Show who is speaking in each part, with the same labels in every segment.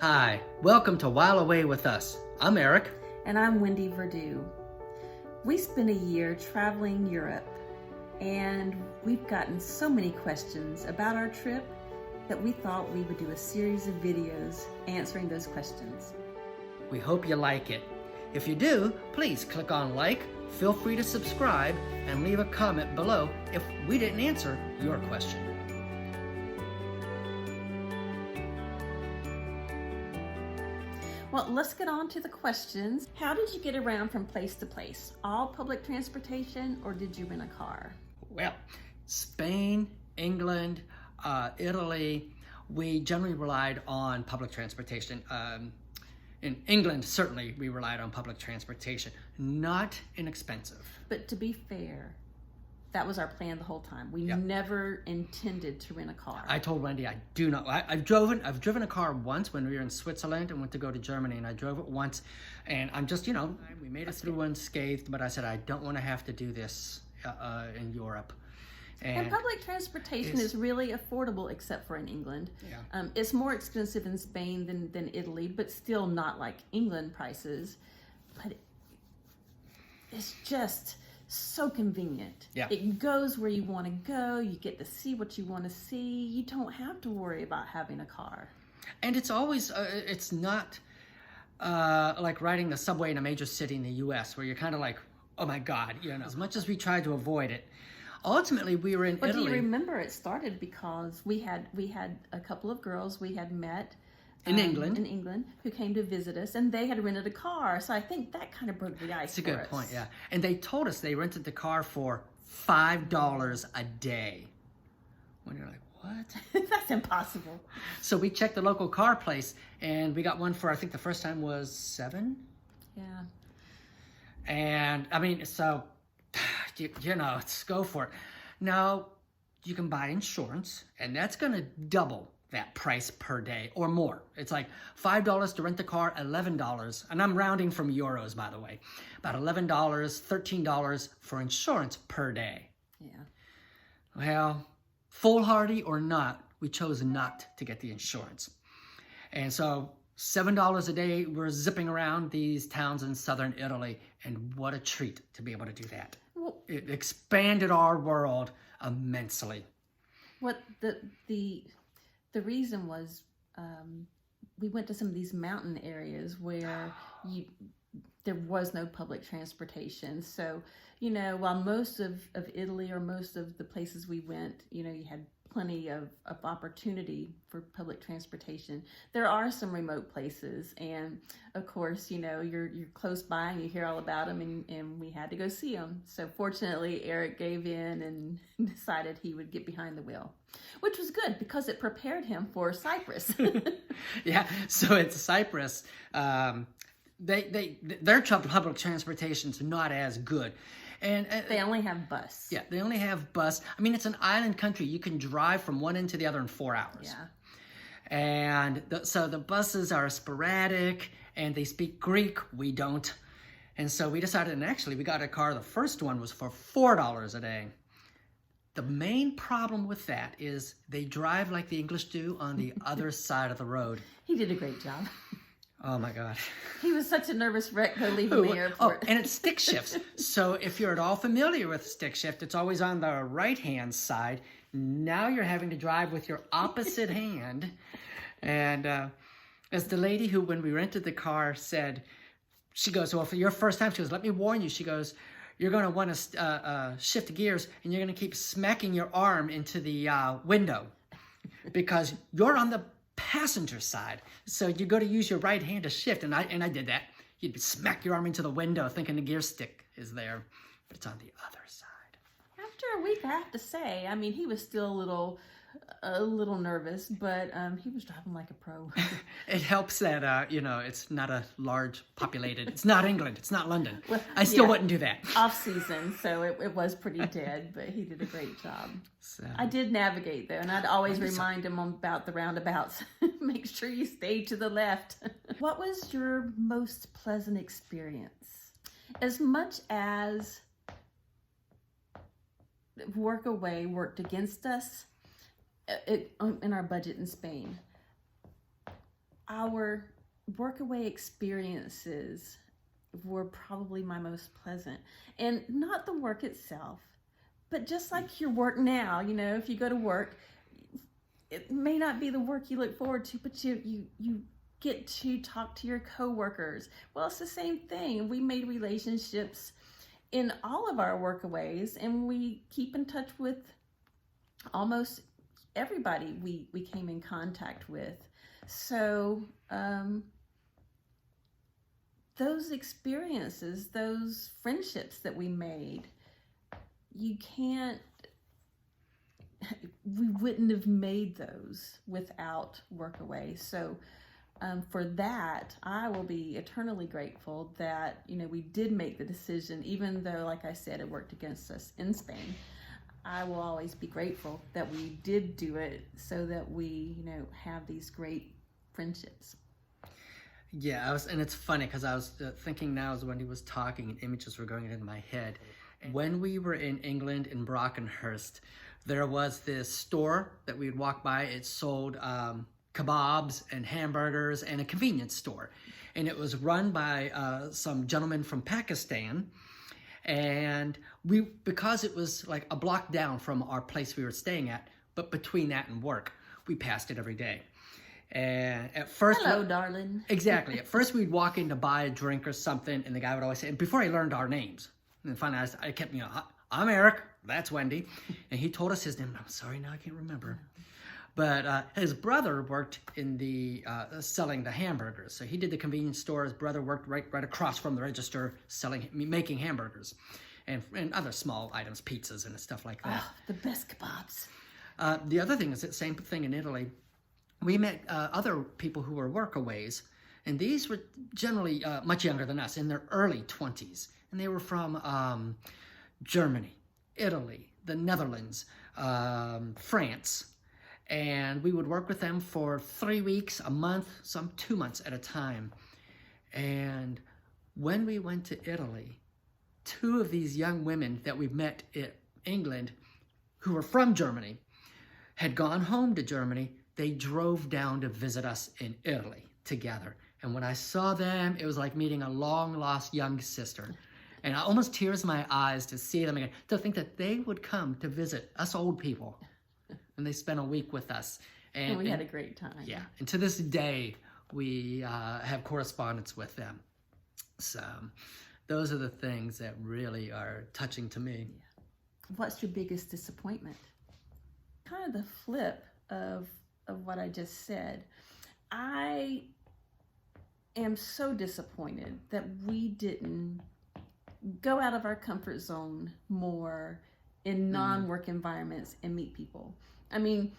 Speaker 1: Hi, welcome to While Away with Us. I'm Eric.
Speaker 2: And I'm Wendy Verdew. We spent a year traveling Europe, and we've gotten so many questions about our trip that we thought we would do a series of videos answering those questions.
Speaker 1: We hope you like it. If you do, please click on like, feel free to subscribe, and leave a comment below if we didn't answer your question.
Speaker 2: Well, let's get on to the questions. How did you get around from place to place? All public transportation, or did you rent a car?
Speaker 1: Well, Spain, England, Italy, we generally relied on public transportation. In England, certainly, we relied on public transportation. Not inexpensive.
Speaker 2: But to be fair, that was our plan the whole time. We never intended to rent a car.
Speaker 1: I told Wendy I do not. I've driven a car once when we were in Switzerland and went to go to Germany, and I drove it once, and I'm just, we made it through unscathed, but I said I don't want to have to do this in Europe.
Speaker 2: And public transportation is really affordable, except for in England. Yeah. It's more expensive in Spain than Italy, but still not like England prices. But it's just so convenient.
Speaker 1: Yeah.
Speaker 2: It goes where you want to go. You get to see what you want to see. You don't have to worry about having a car.
Speaker 1: And it's always, it's not like riding the subway in a major city in the U.S. where you're kind of like, oh my God, as much as we tried to avoid it. Ultimately, we were in Italy.
Speaker 2: But do you remember it started because we had a couple of girls we had met
Speaker 1: in England,
Speaker 2: who came to visit us, and they had rented a car. So I think that kind of broke the ice.
Speaker 1: That's a good point, yeah. And they told us they rented the car for $5 a day. When you're like, what?
Speaker 2: That's impossible.
Speaker 1: So we checked the local car place, and we got one for, I think the first time was $7.
Speaker 2: Yeah.
Speaker 1: And I mean, so let's go for it. Now, you can buy insurance, and that's going to double that price per day or more. It's like $5 to rent the car, $11, and I'm rounding from euros, by the way. About $11, $13 for insurance per day.
Speaker 2: Yeah.
Speaker 1: Well, foolhardy or not, we chose not to get the insurance. And so $7 a day, we're zipping around these towns in southern Italy, and what a treat to be able to do that.
Speaker 2: Well,
Speaker 1: it expanded our world immensely.
Speaker 2: What the reason was, we went to some of these mountain areas where there was no public transportation. So, while most of Italy or most of the places we went, you had plenty of opportunity for public transportation, there are some remote places. And of course, you're close by and you hear all about them, and we had to go see them. So fortunately, Eric gave in and decided he would get behind the wheel, which was good because it prepared him for Cyprus.
Speaker 1: Yeah, so it's Cyprus. Their public transportation's not as good. And
Speaker 2: they only have bus.
Speaker 1: Yeah, they only have bus. I mean, it's an island country. You can drive from one end to the other in 4 hours.
Speaker 2: Yeah.
Speaker 1: And so the buses are sporadic, and they speak Greek. We don't. And so we decided, and actually we got a car. The first one was for $4 a day. The main problem with that is they drive like the English do on the other side of the road.
Speaker 2: He did a great job.
Speaker 1: Oh my God.
Speaker 2: He was such a nervous wreck to leave the airport.
Speaker 1: Oh, and it's stick shifts. So if you're at all familiar with stick shift, it's always on the right-hand side. Now you're having to drive with your opposite hand. And as the lady who, when we rented the car, said, she goes, well, for your first time, she goes, let me warn you. She goes, you're going to want to shift gears, and you're going to keep smacking your arm into the window because you're on the passenger side, so you go to use your right hand to shift, and I did that. You'd smack your arm into the window thinking the gear stick is there, but it's on the other side.
Speaker 2: After a week, I have to say, I mean, he was still a little nervous, but he was driving like a pro.
Speaker 1: It helps that it's not a large populated. It's not England. It's not London.
Speaker 2: Well,
Speaker 1: I still wouldn't do that.
Speaker 2: Off season, so it was pretty dead, but he did a great job. So, I did navigate though, and I'd always remind him about the roundabouts. Make sure you stay to the left. What was your most pleasant experience? As much as work away worked against us in our budget in Spain, our workaway experiences were probably my most pleasant. And not the work itself, but just like your work now, if you go to work, it may not be the work you look forward to, but you get to talk to your coworkers. Well, it's the same thing. We made relationships in all of our workaways, and we keep in touch with almost everybody we came in contact with. So those experiences, those friendships that we made, we wouldn't have made those without Workaway. So for that, I will be eternally grateful that, we did make the decision, even though, like I said, it worked against us in Spain. I will always be grateful that we did do it so that we, have these great friendships.
Speaker 1: Yeah, and it's funny because I was thinking now as Wendy was talking and images were going into my head. When we were in England in Brockenhurst, there was this store that we would walk by. It sold kebabs and hamburgers and a convenience store. And it was run by some gentleman from Pakistan. And because it was like a block down from our place we were staying at, but between that and work, we passed it every day. And at first,
Speaker 2: hello, darling.
Speaker 1: Exactly. At first, we'd walk in to buy a drink or something, and the guy would always say, and before I learned our names, and finally I kept, I'm Eric, that's Wendy, and he told us his name. I'm sorry, now I can't remember. But his brother worked in the selling the hamburgers, so he did the convenience store. His brother worked right across from the register, making hamburgers, and other small items, pizzas and stuff like that.
Speaker 2: Oh, the best kebabs.
Speaker 1: The other thing is the same thing in Italy. We met other people who were workaways, and these were generally much younger than us, in their early 20s. And they were from Germany, Italy, the Netherlands, France. And we would work with them for 3 weeks, a month, some 2 months at a time. And when we went to Italy, 2 of these young women that we met in England, who were from Germany, had gone home to Germany. They drove down to visit us in Italy together. And when I saw them, it was like meeting a long-lost young sister. And almost tears in my eyes to see them again, to think that they would come to visit us old people. And they spent a week with us.
Speaker 2: And we had a great time.
Speaker 1: Yeah. And to this day, we have correspondence with them. So those are the things that really are touching to me.
Speaker 2: Yeah. What's your biggest disappointment? Kind of the flip of what I just said. I am so disappointed that we didn't go out of our comfort zone more in non-work environments and meet people. I mean,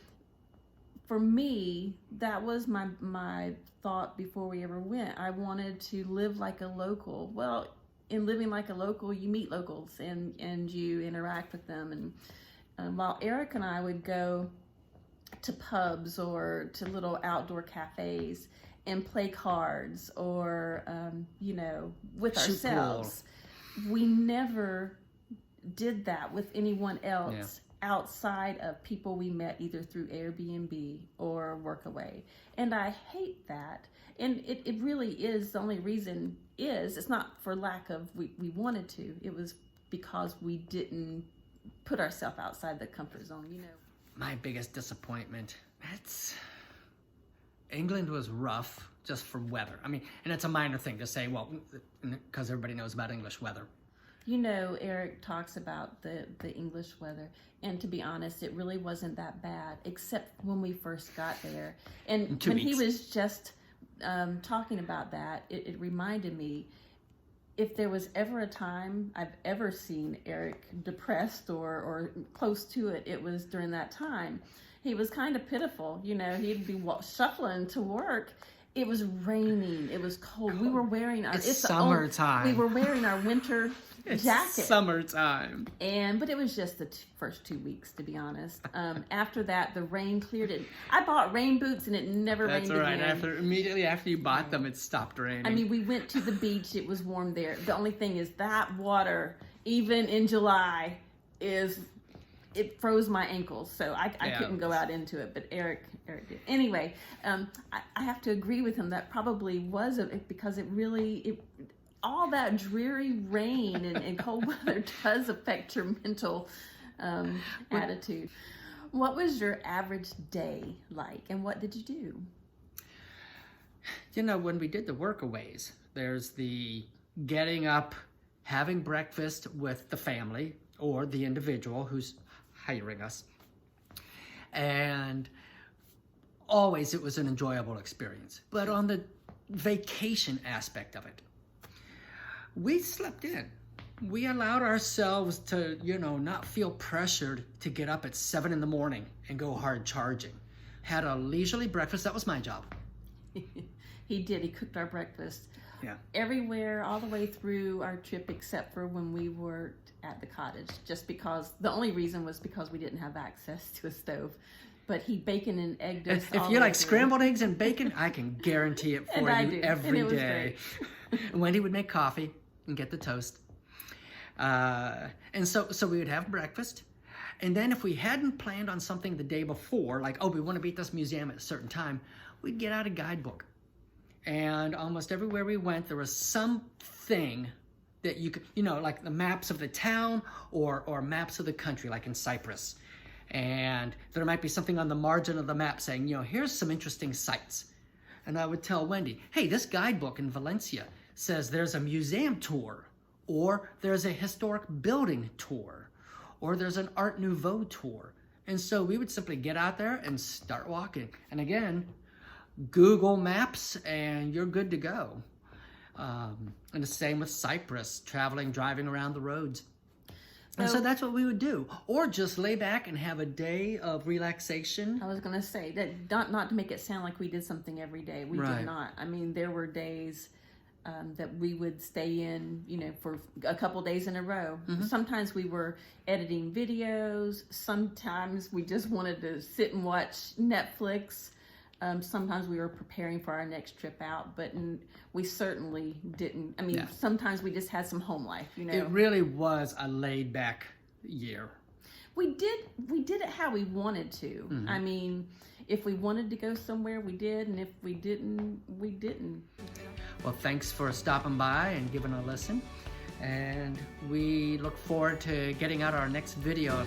Speaker 2: for me, that was my thought before we ever went. I wanted to live like a local. Well, in living like a local, you meet locals and you interact with them. And while Eric and I would go to pubs or to little outdoor cafes and play cards or, with ourselves, we never did that with anyone else outside of people we met either through Airbnb or Workaway. And I hate that. And it really is, the only reason is, it's not for lack of we wanted to. It was because we didn't put ourselves outside the comfort zone,
Speaker 1: My biggest disappointment, England was rough just for weather. I mean, and it's a minor thing to say, well, because everybody knows about English weather.
Speaker 2: Eric talks about the English weather, and to be honest, it really wasn't that bad, except when we first got there. And when he was just talking about that, it reminded me, if there was ever a time I've ever seen Eric depressed or close to it, it was during that time. He was kind of pitiful, he'd be shuffling to work. It was raining. It was cold. We were wearing
Speaker 1: it's summertime.
Speaker 2: We were wearing our winter jacket.
Speaker 1: Summertime.
Speaker 2: But it was just the first 2 weeks, to be honest. After that, the rain cleared it. I bought rain boots, and it never rained again.
Speaker 1: That's right. Immediately after you bought them, it stopped raining.
Speaker 2: I mean, we went to the beach. It was warm there. The only thing is that water, even in July, is it froze my ankles, so I
Speaker 1: Yeah.
Speaker 2: couldn't go out into it. But Eric did. Anyway, I have to agree with him. That probably was because all that dreary rain and cold weather does affect your mental attitude. What was your average day like, and what did you do?
Speaker 1: When we did the workaways, there's the getting up, having breakfast with the family or the individual who's hiring us. And always it was an enjoyable experience. But on the vacation aspect of it, we slept in. We allowed ourselves to, not feel pressured to get up at 7 a.m. and go hard charging. Had a leisurely breakfast. That was my job.
Speaker 2: He did. He cooked our breakfast.
Speaker 1: Yeah.
Speaker 2: Everywhere, all the way through our trip, except for when we were at the cottage. Just because, the only reason was because we didn't have access to a stove. But he bacon and egged us.
Speaker 1: If you like scrambled eggs and bacon, I can guarantee it for you every day. Wendy would make coffee and get the toast. And so we would have breakfast. And then if we hadn't planned on something the day before, like, we want to be at this museum at a certain time, we'd get out a guidebook. And almost everywhere we went, there was something that you could, like the maps of the town or maps of the country, like in Cyprus. And there might be something on the margin of the map saying, here's some interesting sites. And I would tell Wendy, hey, this guidebook in Valencia says there's a museum tour, or there's a historic building tour, or there's an Art Nouveau tour. And so we would simply get out there and start walking. And again, Google Maps and you're good to go. And the same with Cyprus, driving around the roads. And so that's what we would do. Or just lay back and have a day of relaxation.
Speaker 2: I was going to say, that not to make it sound like we did something every day. We did not. I mean, there were days that we would stay in, for a couple days in a row. Mm-hmm. Sometimes we were editing videos. Sometimes we just wanted to sit and watch Netflix. Sometimes we were preparing for our next trip out, but we certainly didn't. I mean, Sometimes we just had some home life,
Speaker 1: It really was a laid-back year.
Speaker 2: We did it how we wanted to.
Speaker 1: Mm-hmm.
Speaker 2: I mean, if we wanted to go somewhere, we did, and if we didn't, we didn't.
Speaker 1: Well, thanks for stopping by and giving a listen, and we look forward to getting out our next video.